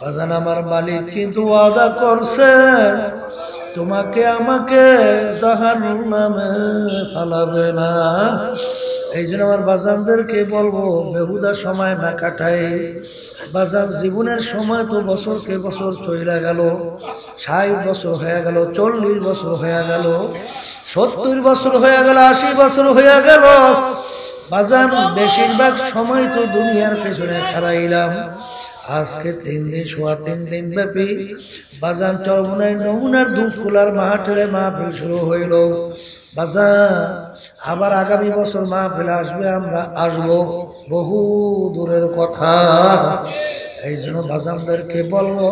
বাজান আমার মালিক কিন্তু ওয়াদা করছে তোমাকে আমাকে জাহান্নামে ফালাবে না। এই জন্য আমার বাজানদেরকে বলবো, বেহুদা সময় না কাটাই। বাজান জীবনের সময় তো বছরকে বছর চলে গেল, 60 বছর হয়ে গেল, 40 বছর হয়ে গেল, 70 বছর হয়ে গেল, 80 বছর হয়ে গেল। বাজান বেশিরভাগ সময় তো দুনিয়ার পেছনে খারাইলাম। আজকে 3 দিন, সোয়া 3 দিন ব্যাপী বাজান চরমনাই নমুনার ধূপখোলার মাহাটেরে মাহফিল শুরু হইল। বাজান আবার আগামী বছর মাহফিল আসবে, আমরা আসবো, বহু দূরের কথা। এই জন্য বাজানদেরকে বলবো,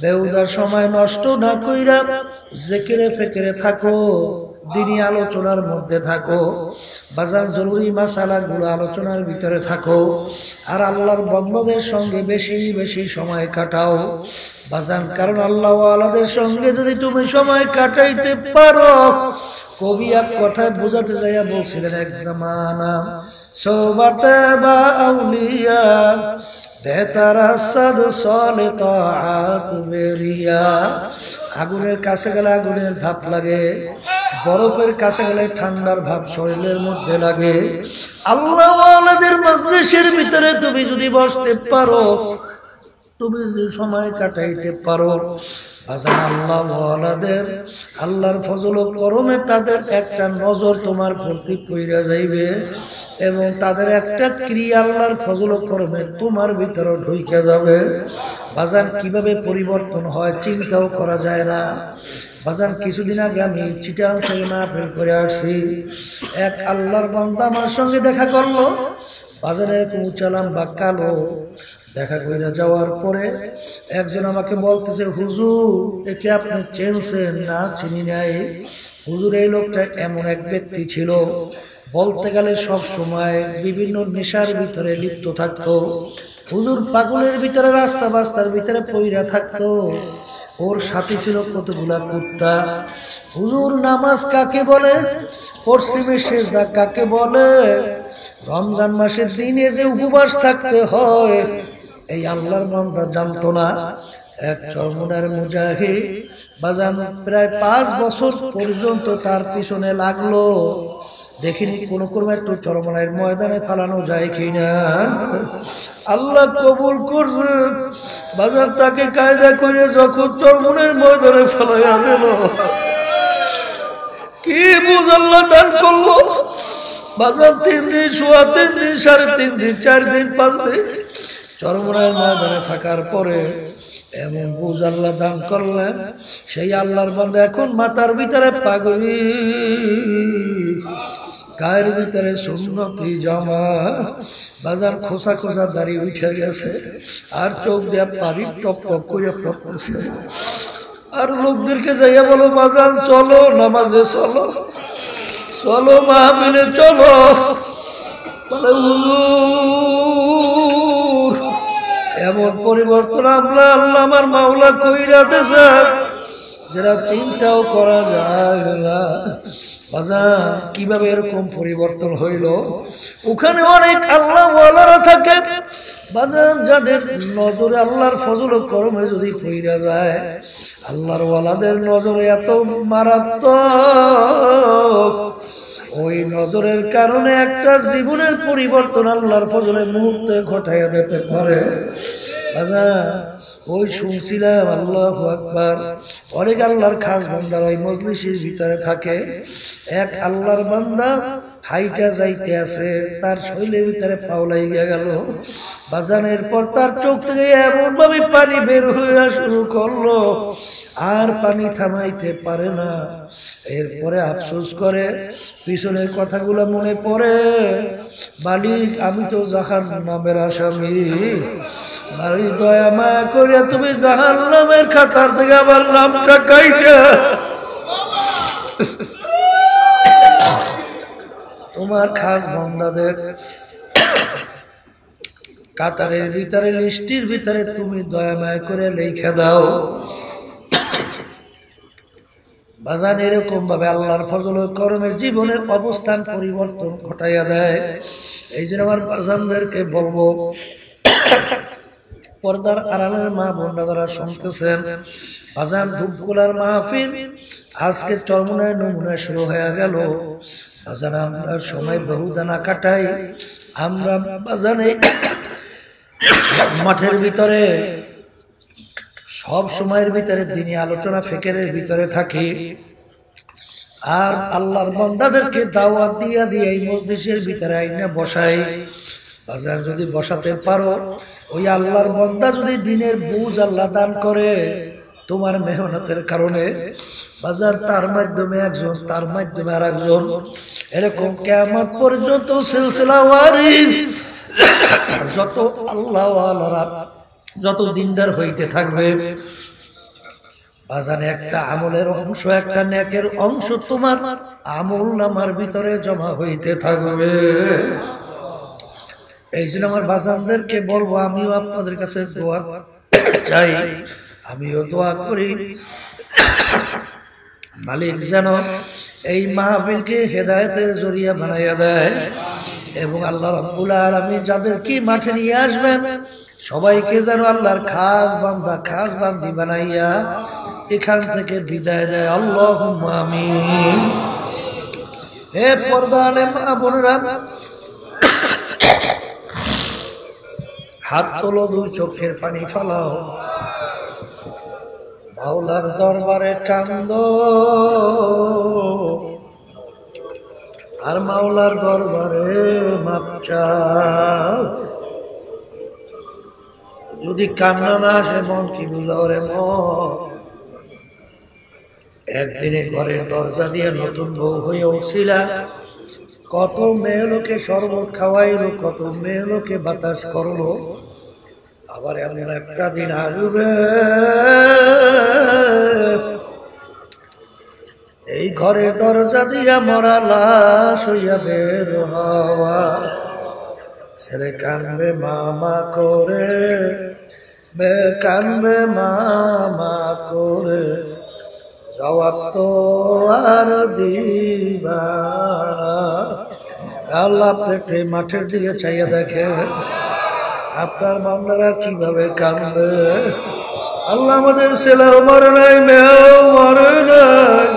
বেহুদার সময় নষ্ট না কইরা জিকিরে ফিকিরে থাকো। দিনী আলোচনার মধ্যে থাকো বাজার, জরুরি মাসালাগুলো আলোচনার ভিতরে থাকো, আর আল্লাহর বান্দাদের সঙ্গে বেশি বেশি সময় কাটাও বাজান। কারণ আল্লাহ ওয়ালাদের সঙ্গে যদি তুমি সময় কাটাইতে পারো, কবি এক কথায় বোঝাতে যাইয়া বলছিলেন, এক জামানা সোহবতে বা আউলিয়া বেতারা সাদ সলে তাআত বেরিয়া। আগুনের কাছে গেলে আগুনের ধাপ লাগে, বরফের কাছে গেলে ঠান্ডার ভাব শরীরের মধ্যে লাগে। আল্লাহ ওয়ালাদের মাজলিসের ভিতরে তুমি যদি বসতে পারো, তুমি যদি সময় কাটাইতে পারো বাজান, আল্লাহ ওয়ালাদের আল্লাহর ফজল ও করমে তাদের একটা নজর তোমার প্রতি পইরা যাইবে, এবং তাদের একটা ক্রিয়া আল্লাহর ফজল ও করমে তোমার ভিতরে ঢুকে যাবে বাজান। কিভাবে পরিবর্তন হয় চিন্তাও করা যায় না বাজান। কিছুদিন আগে আমি চিটাং থেকে মাহফিল করে আসছি, এক আল্লাহর বান্দা আমার সঙ্গে দেখা করলো বাজারে, উচালাম বা কালো। দেখা করে যাওয়ার পরে একজন আমাকে বলতেছে, হুজুর একে আপনি চেনছেন? না, চিনি নাই হুজুর। এই লোকটা এমন এক ব্যক্তি ছিল, বলতে গেলে সব সময় বিভিন্ন নেশার ভিতরে লিপ্ত থাকতো হুজুর। পাগলের ভিতরে রাস্তা বাস্তার ভিতরে পইরা থাকতো, ওর সাথে ছিল কতগুলা কুত্তা হুজুর। নামাজ কাকে বলে, পশ্চিমে সেজদা কাকে বলে, রমজান মাসের দিনে যে উপবাস থাকতে হয়, এই আল্লাহর বান্দা জানতো না। এক চরমনার মুজাহিদ বাজান প্রায় 5 বছর পর্যন্ত তার পিছনে লাগলো, দেখিনি কোন ক্রমে একটু চরমনার ময়দানে ফালানো যায় কিনা। আল্লাহ কবুল করছে বাজার, তাকে কায়দা করে যখন চরমনের ময়দানে ফেলাইয়া দিল, কি বুঝ আল্লাহ দান করলো বাজার। 3 দিন, সোয়া 3 দিন, 3.5 দিন, 4 দিন, 5 দিন চরমনার ময়দানে থাকার পরে এমন বুঝ আল্লাহ দান করলেন, সেই আল্লাহর বান্দা এখন মাথার ভিতরে পাগড়ি, গায়ের ভিতরে সুন্নতি জামা বাজার, খোসা খোসা দাড়ি উঠে গেছে, আর চোখ দিয়ে পানি টপ টপ করে পড়তেছে। আর লোকদেরকে যাইয়া বলো, বাজার চলো নামাজে চলো, চলো মাহফিলে চলো। বলে হুজুর এমন পরিবর্তন আমরা আল্লাহ আমার মাওলা কইরা দেছে, যেটা চিন্তাও করা যায় না বাজার। কিভাবে এরকম পরিবর্তন হইল? ওখানে অনেক আল্লাহ ওয়ালারা থাকে বাজার, যাদের নজরে আল্লাহর ফজল ও করমে যদি পইরা যায়, আল্লাহর ওয়ালাদের নজরে এত মারাত্মক, ওই নজরের কারণে একটা জীবনের পরিবর্তন আল্লাহর ফজলে মুহূর্তে ঘটাইয়া দিতে পারে বাজার। ওই শুনছিলাম, আল্লাহু আকবার, অনেক আল্লাহর খাস বান্দার ওই মজলিসের ভিতরে থাকে। এক আল্লাহর বান্দা হাইটা যাইতে আছে, তার শরীরের ভিতরে পাওলাই গিয়ে গেল বাজানের পর তার চোখ থেকে এমন ভাবে পানি বের হইয়া শুরু করলো, আর পানি থামাইতে পারে না। এরপরে আফসোস করে, পিছনের কথাগুলো মনে পড়ে, মালিক আমি তো জাহান্নামের আসামি, মালিক দয়া মায়া করে তুমি জাহান্নামের খাতার থেকে আমার নামটা কাইটা তোমার খাস বান্দাদের কাতারের ভিতরে, লিস্টির ভিতরে তুমি দয়া মায়া করে লিখে দাও বাজান। এরকম ভাবে আল্লাহর ফজল ও করমে জীবনের অবস্থান পরিবর্তন ঘটাইয়া দেয়। এই জন্য আমার বাজানদেরকে বলবো, পর্দার আড়ালের মা বোনরা যারা শুনতেছেন, বাজান ধূপগুলার মাহফিল আজকে চরমনায় নমুনায় শুরু হয়ে গেল বাজান। আমরা সময় বহুদানা কাটাই, আমরা বাজানে মাঠের ভিতরে সব সময়ের ভিতরে দিনী আলোচনা ফিকিরের ভিতরে থাকি, আর আল্লাহর বান্দাদেরকে দাওয়াত দিয়া দিয়ে এই মজলিসের ভিতরে আইনা বসাই বাজার। যদি বসাতে পারো, ওই আল্লাহর বান্দা যদি দিনের বুঝ আল্লাহ দান করে তোমার মেহনতের কারণে বাজার, তার মাধ্যমে একজন, তার মাধ্যমে আর একজন, এরকম কিয়ামত পর্যন্ত সিলসিলা ওয়ারিস যত আল্লাহ ওয়ালারা যত দিনদার হইতে থাকবে বাজানে একটা আমলের অংশ, একটা নেকের অংশ তোমার আমল নামার ভিতরে জমা হইতে থাকবে। এই জন্য আমার বাজানদেরকে বলবো, আমিও আপনাদের কাছে দোয়া চাই, আমিও দোয়া করি মালিক যেন এই মাহফিলকে হেদায়েতের জরিয়া বানাইয়া দেয়, এবং আল্লাহ রাব্বুল আলামিন যাদের কি মাঠে নিয়ে আসবেন সবাইকে যেন আল্লাহর খাস বান্দা খাস বান্দি বানাইয়া এখান থেকে বিদায় দেয়। আল্লাহুম্মা আমিন। হে পর্দানে মা বোনেরা, হাত তোলো, দুই চোখের পানি ফেলাও, মাওলার দরবারে কান্দো আর মাওলার দরবারে মাপ চাও। যদি কান্না না আসে মন কি বুঝাও রে মন? একদিনে ঘরের দরজা দিয়ে নতুন বউ হয়ে উঠছিলা, কত মেয়ে লোকে শরবত খাওয়াইলো, কত মেয়ে লোকে বাতাস করলো, আবার এমন একটা দিন আসবে এই ঘরের দরজা দিয়া মরা লাশ হইয়া বের হওয়া। ছেলে কানবে মামা করে, মেয়ে কানবে মামা করে, জবাব তো আর দিবা। আল্লাহ আপনি মাঠের দিকে চাইয়া দেখে আপনার বান্দারা কিভাবে কান্দে। আল্লাহ আমাদের ছেলেও মরে নাই, মেয়েও মরে নাই,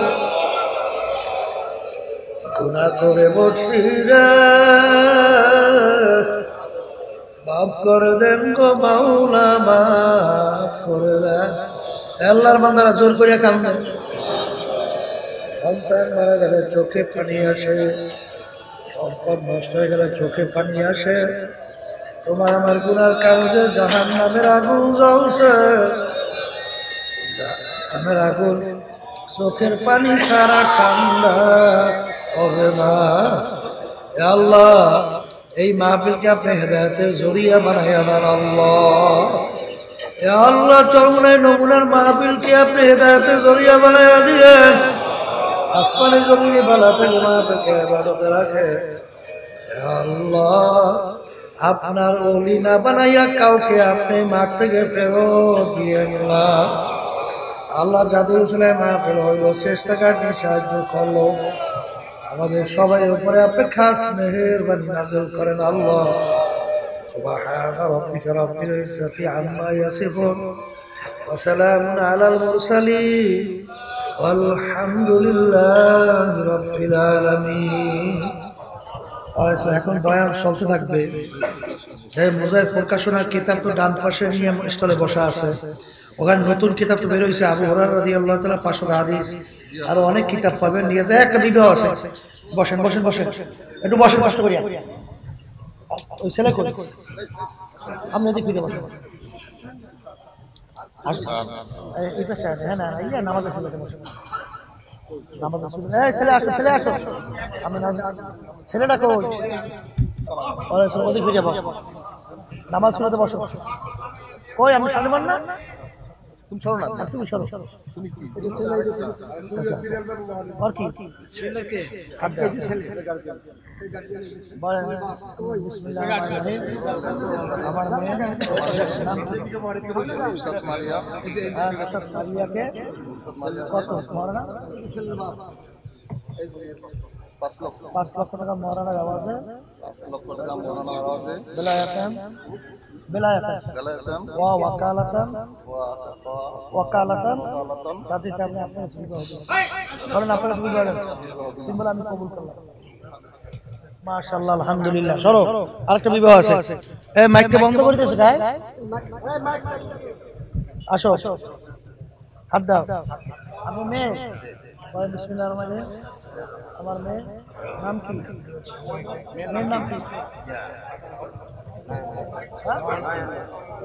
গুনাহ করে বসছি রে, মাফ করে দেন গো মাওলা, মাফ করে দেন। আল্লাহর বান্দারা জোর করে কান্দে। সন্তান মারা গেলে চোখে পানি আসে, সম্পদ নষ্ট হয়ে গেলে চোখে পানি আসে, তোমার আমার গুনার কারণে জাহান্নামের আগুন জ্বলছে, জাহান্নামের আগুন চোখের পানি ছাড়া ঠান্ডা হবে না। আল্লাহ এই মাহফিলকে আপনি হেদায়েতের জরিয়া বানাইয়া দেন। আল্লাহ আল্লাহ চরমনায় নমুনার মাহফিলকে আপনি হেদায়েতের জরিয়া বানাইয়া দিলেন, আসমানে জমিনে বালা থেকে মাহফিলকে ইবাদতে রাখে। আল্লাহ আপনার ওলি না বানাইয়া কাউকে আপনি মাঠ থেকে ফেরত দিয়ে না। আল্লাহ যাদের উসলে মাহফিল হইল, চেষ্টা কাটে সাহায্য করলো, আমাদের সবাই উপরে আপনি খাস মেহেরবানি নাযিল করেন। আল্লাহ সুবহানা রাব্বিকা রাব্বিল ইজ্জাতি আম্মা ইয়াসিফুন ওয়া সালামুন আলাল মুরসালিন আলহামদুলিল্লাহি রাব্বিল আলামিন। এখন বয়ান চলতে থাকবে। মোজাহিদ প্রকাশনার কিতাব তো ডান পাশে নিয়ে স্টলে বসা আছে, ওখানে নতুন কিতাব তো বের হয়েছে, আবু হুরায়রা রাদিয়াল্লাহু তাআলা 500 হাদিস, আরো অনেক কিতাব পাবেন, নিয়ে যায়। একটা বিবাহ আছে, বসেন বসেন বসেন, একটু বসেন কষ্ট করিয়া। ওই ছেলে করে আপনি এদিকে ফিরে বসেন, এই পাশে হ্যাঁ না ইয়া নামাজ পড়তে বসেন, নামাজ পড়তে। এই ছেলে আসো, ছেলে আসো, আমি ছেলেটা কই? ওরে ওদিকে ফিরে বসো, নামাজ পড়তে বসো। কই আমি সালমান না, তুমি সরো না, তুমি সরো, তুমি কি আর কি ছেলেকে খাদ্য ছেলে বলেন বিসমিল্লাহির রহমানির রহিম। আমার মেয়ে নাম মারিয়াকে কত মরানা 5 লক্ষ টাকা মরানা আওয়াজে, 5 লক্ষ টাকা মরানা আওয়াজে বেলায়াতান ওয়া ওয়াকালাতান যাতে আপনি আপনার সুবিধা হবে বলেন, আপনার সুবিধা হবে তুমি বলে আমি কবুল করলাম। মাশাআল্লাহ আলহামদুলিল্লাহ। সরো, আরেকটা বিবাহ আছে। এই মাইকটা বন্ধ করে দিয়েছে গায়, আসো হাত দাও। আমি মেয়ে, বিসমিল্লাহির রহমানির রহিম। আমার মেয়ে নাম কি? মেয়ের নাম কি?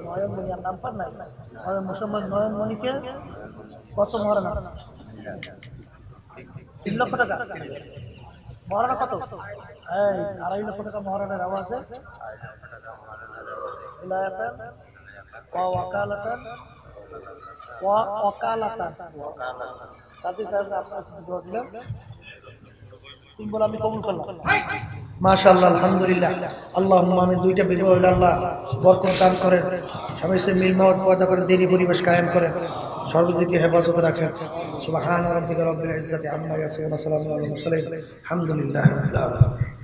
নয়নমণি। আর নাম পার নাই? মুসলমান নয়নমণিকে কত মহারানা? 3 লক্ষ টাকা মহারানা। কত? এই 2.5 লক্ষ টাকা মহারানার আওয়াজে বেলায়াতান ওয়া ওয়াকালাতান ওয়াকালাতান কাজী সাহেব আপনার দোয়া দিলাম তুমি বল আমি কবুল করলাম মাশাআল্লাহ আলহামদুলিল্লাহ আল্লাহুম্মা আমিন দুইটা বিবাহ হইল আল্লাহ বরকত দান করেন স্বামী স্ত্রীর মিল মহব্বত পয়দা করেন দিনী পরিবেশ কায়েম করেন সর্বদিকে হেফাজত রাখেন সুবহান রাব্বিকা রাব্বিল ইজ্জাতি আম্মা ইয়াসিফুন ওয়া সালামুন আলাল মুরসালিন আলহামদুলিল্লাহি রাব্বিল আলামিন